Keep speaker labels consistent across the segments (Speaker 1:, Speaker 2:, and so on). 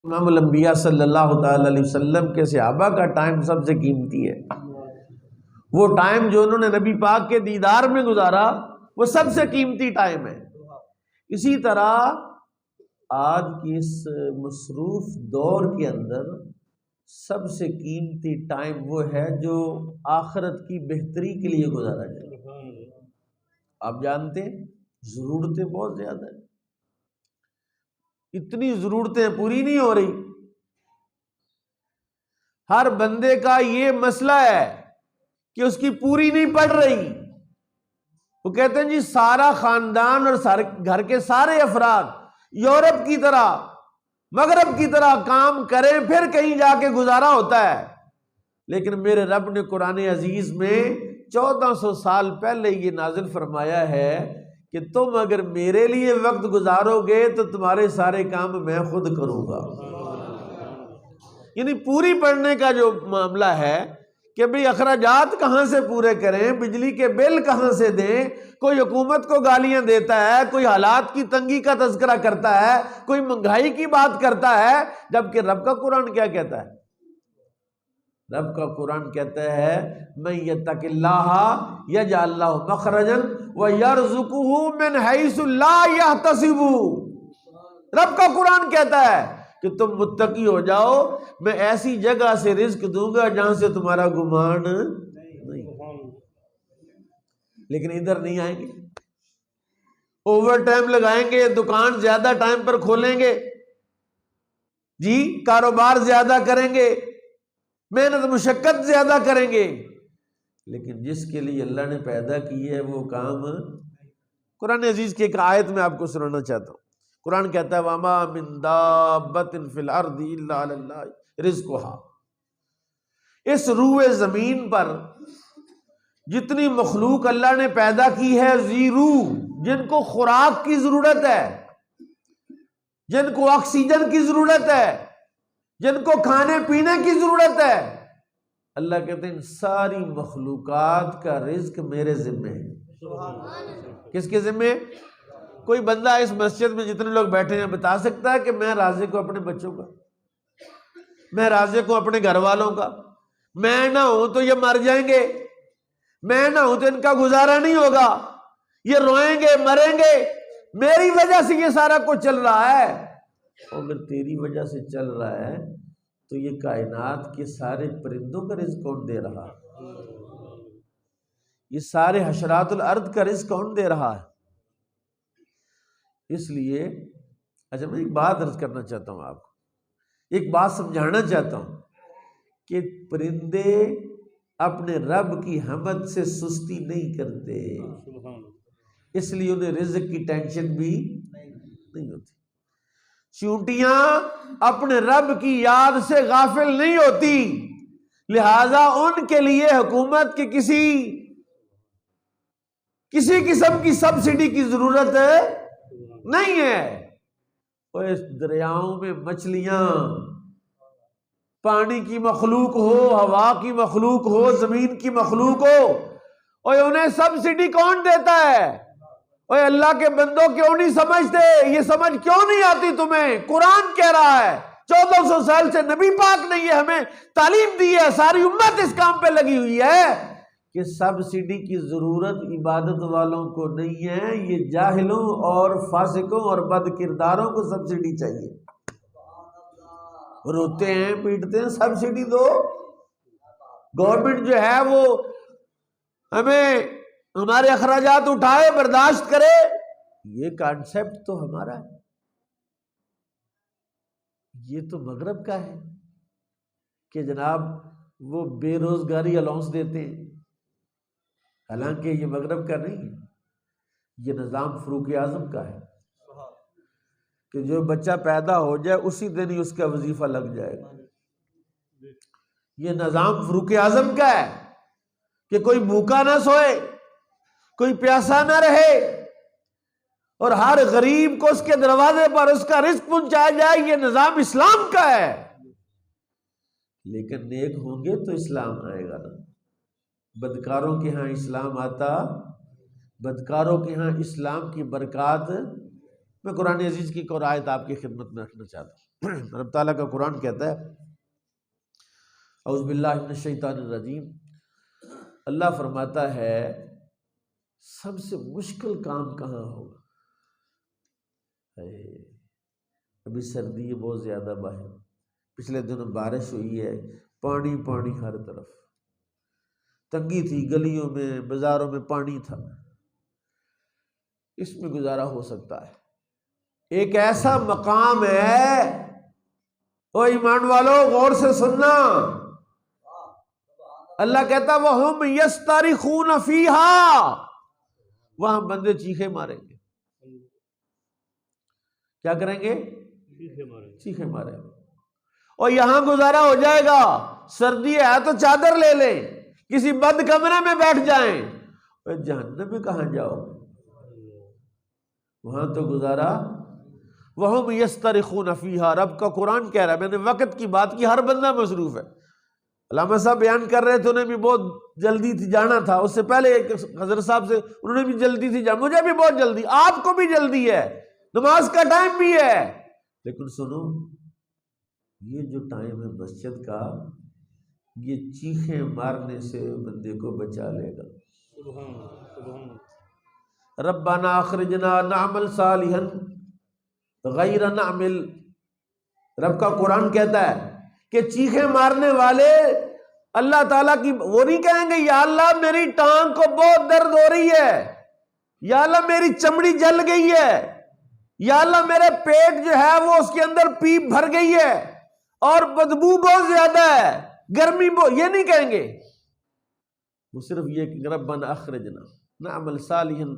Speaker 1: امام الانبیاء صلی اللہ تعالی علیہ وسلم کے صحابہ کا ٹائم سب سے قیمتی ہے۔ وہ ٹائم جو انہوں نے نبی پاک کے دیدار میں گزارا وہ سب سے قیمتی ٹائم ہے۔ اسی طرح آج کی اس مصروف دور کے اندر سب سے قیمتی ٹائم وہ ہے جو آخرت کی بہتری کے لیے گزارا جائے۔ آپ جانتے ہیں ضرورتیں بہت زیادہ ہیں، اتنی ضرورتیں پوری نہیں ہو رہی۔ ہر بندے کا یہ مسئلہ ہے کہ اس کی پوری نہیں پڑ رہی۔ وہ کہتے ہیں جی سارا خاندان اور گھر کے سارے افراد یورپ کی طرح مغرب کی طرح کام کریں پھر کہیں جا کے گزارا ہوتا ہے، لیکن میرے رب نے قرآن عزیز میں 1400 سال پہلے یہ نازل فرمایا ہے کہ تم اگر میرے لیے وقت گزارو گے تو تمہارے سارے کام میں خود کروں گا۔ یعنی پوری پڑنے کا جو معاملہ ہے کہ بھئی اخراجات کہاں سے پورے کریں، بجلی کے بل کہاں سے دیں، کوئی حکومت کو گالیاں دیتا ہے، کوئی حالات کی تنگی کا تذکرہ کرتا ہے، کوئی مہنگائی کی بات کرتا ہے، جبکہ رب کا قرآن کیا کہتا ہے؟ رب کا قرآن کہتا ہے من یتق اللہ یجعل لہ مخرجا ویرزقہ من حیث لا یحتسب۔ رب کا قرآن کہتا ہے کہ تم متقی ہو جاؤ، میں ایسی جگہ سے رزق دوں گا جہاں سے تمہارا گمان نہیں۔ لیکن ادھر نہیں آئیں گے، اوور ٹائم لگائیں گے، دکان زیادہ ٹائم پر کھولیں گے، جی کاروبار زیادہ کریں گے، محنت مشقت زیادہ کریں گے، لیکن جس کے لیے اللہ نے پیدا کی ہے وہ کام۔ قرآن عزیز کی ایک آیت میں آپ کو سنانا چاہتا ہوں۔ قرآن کہتا ہے وَمَا مِن دَابَّةٍ فِي الْأَرْضِ إِلَّا عَلَى اللَّهِ رِزْقُهَا۔ اس روئے زمین پر جتنی مخلوق اللہ نے پیدا کی ہے ذی روح، جن کو خوراک کی ضرورت ہے، جن کو آکسیجن کی ضرورت ہے، جن کو کھانے پینے کی ضرورت ہے، اللہ کہتے ہیں ان ساری مخلوقات کا رزق میرے ذمہ ہے۔ کس کے ذمہ؟ کوئی بندہ اس مسجد میں جتنے لوگ بیٹھے ہیں بتا سکتا ہے کہ میں رازق ہوں اپنے بچوں کا، میں رازق ہوں اپنے گھر والوں کا، میں نہ ہوں تو یہ مر جائیں گے، میں نہ ہوں تو ان کا گزارا نہیں ہوگا، یہ روئیں گے مریں گے، میری وجہ سے یہ سارا کچھ چل رہا ہے۔ اگر تیری وجہ سے چل رہا ہے تو یہ کائنات کے سارے پرندوں کا رزق کون دے رہا ہے؟ یہ سارے حشرات الارض کا رزق کون دے رہا ہے؟ اس لیے اچھا میں ایک بات عرض کرنا چاہتا ہوں، آپ کو ایک بات سمجھانا چاہتا ہوں کہ پرندے اپنے رب کی حمد سے سستی نہیں کرتے، اس لیے انہیں رزق کی ٹینشن بھی نہیں ہوتی۔ چونٹیاں اپنے رب کی یاد سے غافل نہیں ہوتی، لہذا ان کے لیے حکومت کی کسی قسم کی سبسڈی کی ضرورت نہیں ہے۔ اور اس دریاؤں میں مچھلیاں، پانی کی مخلوق ہو، ہوا کی مخلوق ہو، زمین کی مخلوق ہو، اور انہیں سبسڈی کون دیتا ہے؟ اوے اللہ کے بندوں کیوں نہیں سمجھتے؟ یہ سمجھ کیوں نہیں آتی تمہیں؟ قرآن کہہ رہا ہے 1400 سال سے نبی پاک نے یہ ہمیں تعلیم دی ہے، ساری امت اس کام پہ لگی ہوئی ہے کہ سبسڈی کی ضرورت عبادت والوں کو نہیں ہے، یہ جاہلوں اور فاسقوں اور بد کرداروں کو سبسڈی چاہیے۔ روتے ہیں پیٹتے ہیں سبسڈی دو، گورنمنٹ جو ہے وہ ہمیں ہمارے اخراجات اٹھائے برداشت کرے، یہ کانسیپٹ تو ہمارا ہے، یہ تو مغرب کا ہے کہ جناب وہ بے روزگاری الاؤنس دیتے ہیں، حالانکہ یہ مغرب کا نہیں ہے، یہ نظام فاروق اعظم کا ہے کہ جو بچہ پیدا ہو جائے اسی دن ہی اس کا وظیفہ لگ جائے گا۔ یہ نظام فاروق اعظم کا ہے کہ کوئی بھوکا نہ سوئے، کوئی پیاسا نہ رہے، اور ہر غریب کو اس کے دروازے پر اس کا رزق پہنچایا جائے، یہ نظام اسلام کا ہے۔ لیکن نیک ہوں گے تو اسلام آئے گا نا، بدکاروں کے ہاں اسلام آتا، بدکاروں کے ہاں اسلام کی برکات میں قرآن عزیز کی ایک اور آیت آپ کی خدمت میں رکھنا چاہتا ہوں۔ رب تعالیٰ کا قرآن کہتا ہے، اعوذ باللہ من الشیطان الرجیم، اللہ فرماتا ہے سب سے مشکل کام کہاں ہوگا؟ ابھی سردی ہے بہت زیادہ باہر، پچھلے دنوں بارش ہوئی ہے، پانی پانی ہر طرف، تنگی تھی، گلیوں میں بازاروں میں پانی تھا، اس میں گزارا ہو سکتا ہے۔ ایک ایسا مقام ہے، او ایمان والو غور سے سننا، اللہ کہتا وَهُمْ يَسْتَرِخُونَ فِيهَا، وہاں بندے چیخے ماریں گے۔ کیا کریں گے؟ چیخے ماریں گے۔ اور یہاں گزارا ہو جائے گا، سردی ہے تو چادر لے لیں، کسی بند کمرے میں بیٹھ جائیں، اور جہنم میں کہاں جاؤ گے؟ وہاں تو گزارا۔ وَهُمْ يَسْتَرِخُونَ فِيهَا، رب کا قرآن کہہ رہا ہے۔ میں نے وقت کی بات کی، ہر بندہ مصروف ہے۔ علامہ صاحب بیان کر رہے تھے، انہیں بھی بہت جلدی تھی، جانا تھا، اس سے پہلے ایک حضرت صاحب سے، انہوں نے بھی جلدی تھی، مجھے بھی بہت جلدی، آپ کو بھی جلدی ہے، نماز کا ٹائم بھی ہے، لیکن سنو یہ جو ٹائم ہے مسجد کا، یہ چیخیں مارنے سے بندے کو بچا لے گا۔ ربنا اخرجنا نعمل صالحا غیر نعمل، رب کا قرآن کہتا ہے کہ چیخیں مارنے والے اللہ تعالیٰ کی، وہ نہیں کہیں گے یا اللہ میری ٹانگ کو بہت درد ہو رہی ہے، یا اللہ میری چمڑی جل گئی ہے، یا اللہ میرے پیٹ جو ہے وہ اس کے اندر پیپ بھر گئی ہے اور بدبو بہت زیادہ ہے، گرمی بہت، یہ نہیں کہیں گے، وہ صرف یہ کہ ربنا اخرجنا نعمل صالحا،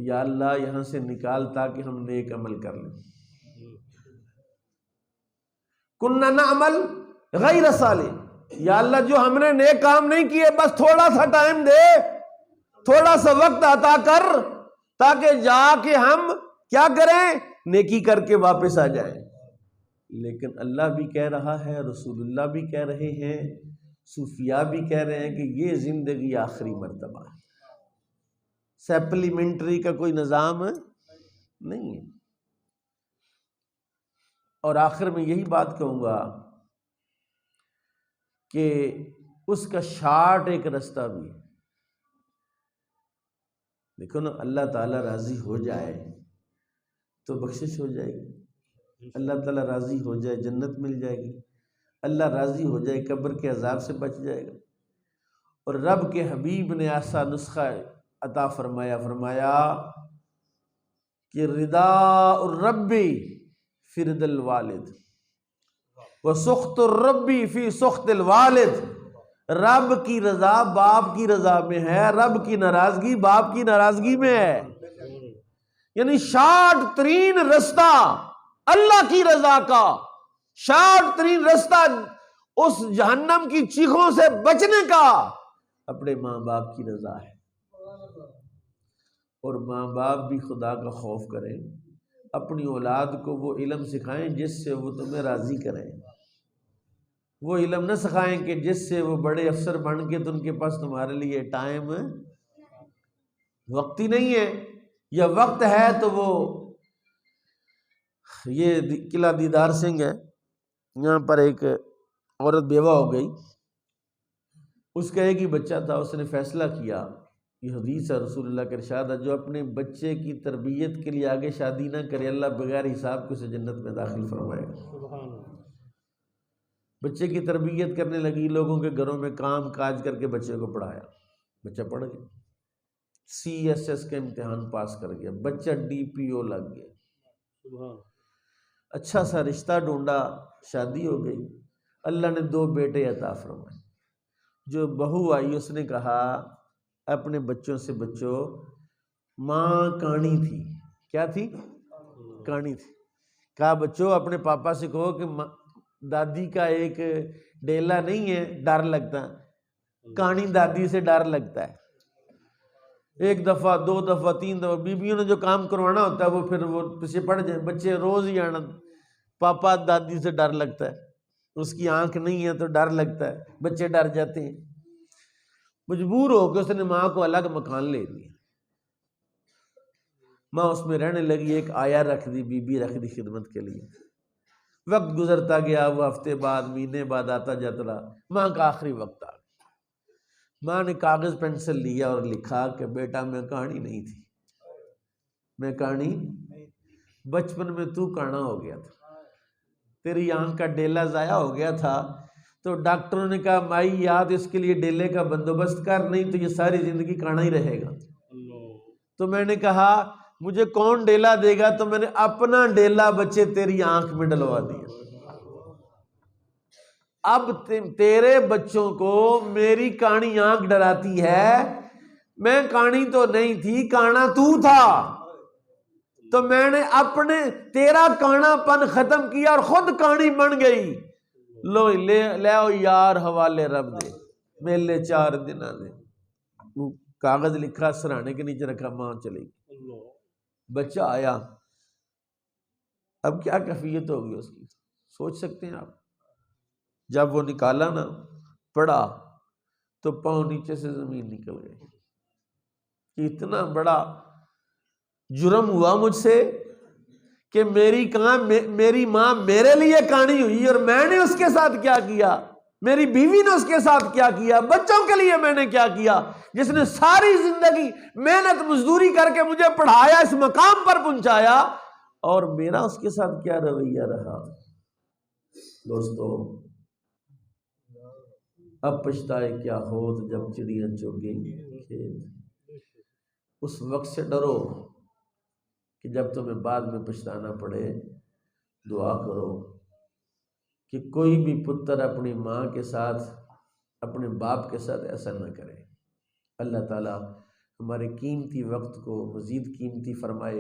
Speaker 1: یا اللہ یہاں سے نکال تاکہ ہم نیک عمل کر لیں، کننا نعمل غیر صالح، یا اللہ جو ہم نے نیک کام نہیں کیے بس تھوڑا سا ٹائم دے، تھوڑا سا وقت عطا کر تاکہ جا کے ہم کیا کریں، نیکی کر کے واپس آ جائیں۔ لیکن اللہ بھی کہہ رہا ہے، رسول اللہ بھی کہہ رہے ہیں، صوفیاء بھی کہہ رہے ہیں کہ یہ زندگی آخری مرتبہ ہے، سپلیمنٹری کا کوئی نظام نہیں ہے۔ اور آخر میں یہی بات کہوں گا کہ اس کا شارٹ ایک رستہ بھی ہے، دیکھو نا، اللہ تعالیٰ راضی ہو جائے تو بخشش ہو جائے گی، اللہ تعالیٰ راضی ہو جائے جنت مل جائے گی، اللہ راضی ہو جائے قبر کے عذاب سے بچ جائے گا۔ اور رب کے حبیب نے ایسا نسخہ عطا فرمایا کہ رضا الرب فی رضا الوالد وسخط الرب فی سخط الوالد، رب کی رضا باپ کی رضا میں ہے، رب کی ناراضگی باپ کی ناراضگی میں ہے، یعنی شارٹ ترین رستہ اللہ کی رضا کا، شارٹ ترین رستہ اس جہنم کی چیخوں سے بچنے کا اپنے ماں باپ کی رضا ہے۔ اور ماں باپ بھی خدا کا خوف کریں، اپنی اولاد کو وہ علم سکھائیں جس سے وہ تمہیں راضی کریں، وہ علم نہ سکھائیں کہ جس سے وہ بڑے افسر بن کے تو ان کے پاس تمہارے لیے ٹائم وقت ہی نہیں ہے، یا وقت ہے تو وہ یہ قلعہ دیدار سنگھ ہے، یہاں پر ایک عورت بیوہ ہو گئی، اس کا ایک ہی بچہ تھا، اس نے فیصلہ کیا، یہ حدیث ہے رسول اللہ کا ارشاد ہے، جو اپنے بچے کی تربیت کے لیے آگے شادی نہ کرے اللہ بغیر حساب کے اسے جنت میں داخل فرمائے گا۔ بچے کی تربیت کرنے لگی، لوگوں کے گھروں میں کام کاج کر کے بچے کو پڑھایا، بچہ پڑھ گیا، CSS کا امتحان پاس کر گیا، بچہ DPO لگ گیا، اچھا سا رشتہ ڈھونڈا، شادی ہو گئی، اللہ نے 2 بیٹے عطا فرمائے۔ جو بہو آئی اس نے کہا اپنے بچوں سے، بچوں ماں کانی تھی، کیا تھی؟ کانی تھی، کہا بچوں اپنے پاپا سے کہو کہ دادی کا ایک ڈیلا نہیں ہے ڈر لگتا، کانی دادی سے ڈر لگتا ہے، 1 دفعہ 2 دفعہ 3 دفعہ بیویوں نے جو کام کروانا ہوتا ہے وہ پھر وہ پیچھے پڑ جائیں، بچے روز ہی آنا، پاپا دادی سے ڈر لگتا ہے، اس کی آنکھ نہیں ہے تو ڈر لگتا ہے، بچے ڈر جاتے ہیں، مجبور ہو کے اس نے ماں کو الگ مکان لے لیا، ماں اس میں رہنے لگی، ایک آیا رکھ دی، بی بی رکھ دی خدمت کے لیے۔ وقت گزرتا گیا، وہ ہفتے بعد مہینے بعد آتا جاتا رہا، ماں کا آخری وقت آ گیا۔ ماں نے کاغذ پینسل لیا اور لکھا کہ بیٹا میں کہانی نہیں تھی، میں کہانی بچپن میں تو کانا ہو گیا تھا، تیری آنکھ کا ڈیلا ضائع ہو گیا تھا، تو ڈاکٹروں نے کہا مائی یاد اس کے لیے ڈیلے کا بندوبست کر، نہیں تو یہ ساری زندگی کانا ہی رہے گا۔ تو میں نے کہا مجھے کون ڈیلا دے گا، تو میں نے اپنا ڈیلا بچے تیری آنکھ میں ڈلوا دیا۔ اب تیرے بچوں کو میری کہانی آنکھ ڈراتی ہے، میں کہانی تو نہیں تھی، کانا تو تھا، تو میں نے اپنے تیرا کانا پن ختم کیا اور خود کہانی بن گئی۔ لو لے آؤ یار حوالے رب دے، میلے 4 دن دے، کاغذ لکھا سرانے کے نیچے رکھا، ماں چلی گئی۔ بچہ آیا، اب کیا کیفیت ہوگی اس کی سوچ سکتے ہیں آپ؟ جب وہ نکالا نا، پڑا تو پاؤں نیچے سے زمین نکل گئی۔ اتنا بڑا جرم ہوا مجھ سے کہ میری ماں میرے لیے کہانی ہوئی اور میں نے اس کے ساتھ کیا کیا، میری بیوی نے اس کے ساتھ کیا کیا، بچوں کے لیے میں نے کیا کیا، جس نے ساری زندگی محنت مزدوری کر کے مجھے پڑھایا، اس مقام پر پہنچایا، اور میرا اس کے ساتھ کیا رویہ رہا۔ دوستو اب پچھتائے کیا ہوت جب چڑیاں چوگیں کھیت، اس وقت سے ڈرو کہ جب تمہیں بعد میں پچھتانا پڑے، دعا کرو کہ کوئی بھی پتر اپنی ماں کے ساتھ، اپنے باپ کے ساتھ ایسا نہ کرے۔ اللہ تعالیٰ ہمارے قیمتی وقت کو مزید قیمتی فرمائے۔